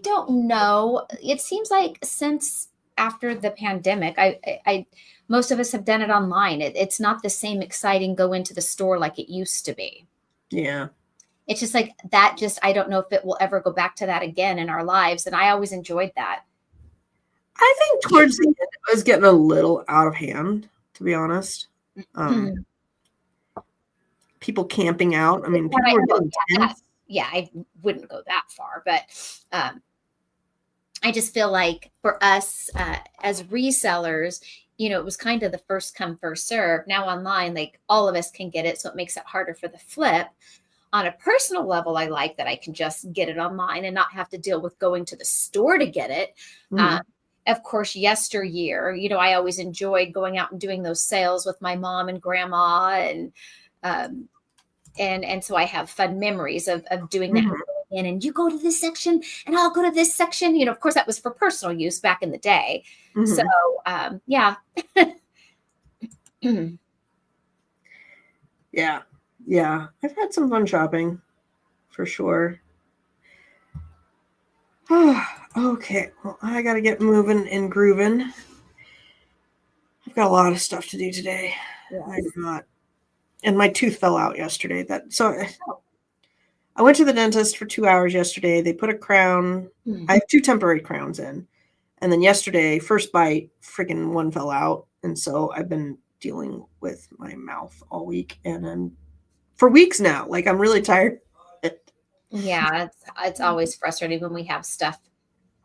don't know. It seems like since after the pandemic, I most of us have done it online. It's not the same exciting go into the store like it used to be. Yeah. It's just like that. I don't know if it will ever go back to that again in our lives. And I always enjoyed that. I think towards the end, it was getting a little out of hand, to be honest. People camping out. I mean, people were getting tense. Yeah, I wouldn't go that far, but I just feel like for us as resellers, it was kind of the first come, first serve. Now online, like all of us can get it. So it makes it harder for the flip. On a personal level, I like that I can just get it online and not have to deal with going to the store to get it. Of course, yesteryear, I always enjoyed going out and doing those sales with my mom and grandma, and so I have fun memories of doing that. And you go to this section and I'll go to this section. Of course, that was for personal use back in the day. So, yeah. Yeah. I've had some fun shopping for sure. Okay. Well, I got to get moving and grooving. I've got a lot of stuff to do today. Yes. And my tooth fell out yesterday. I went to the dentist for 2 hours yesterday. They put a crown. I have 2 temporary crowns in. And then yesterday, first bite, freaking one fell out. And so I've been dealing with my mouth all week. And then for weeks now, like I'm really tired. Yeah, it's always frustrating when we have stuff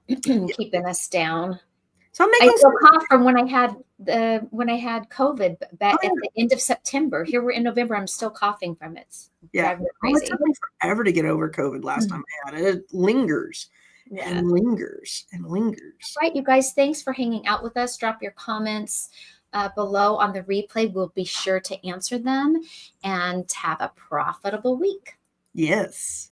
keeping us down. So I'm I making still some. cough from when I had COVID Oh, back at yeah. the end of September. Here we're in November. I'm still coughing from it. It's Yeah. driving me Well, it crazy. took me forever to get over COVID last time I had it. It lingers Yeah. and lingers and lingers. Right, you guys, thanks for hanging out with us. Drop your comments below on the replay. We'll be sure to answer them, and have a profitable week. Yes.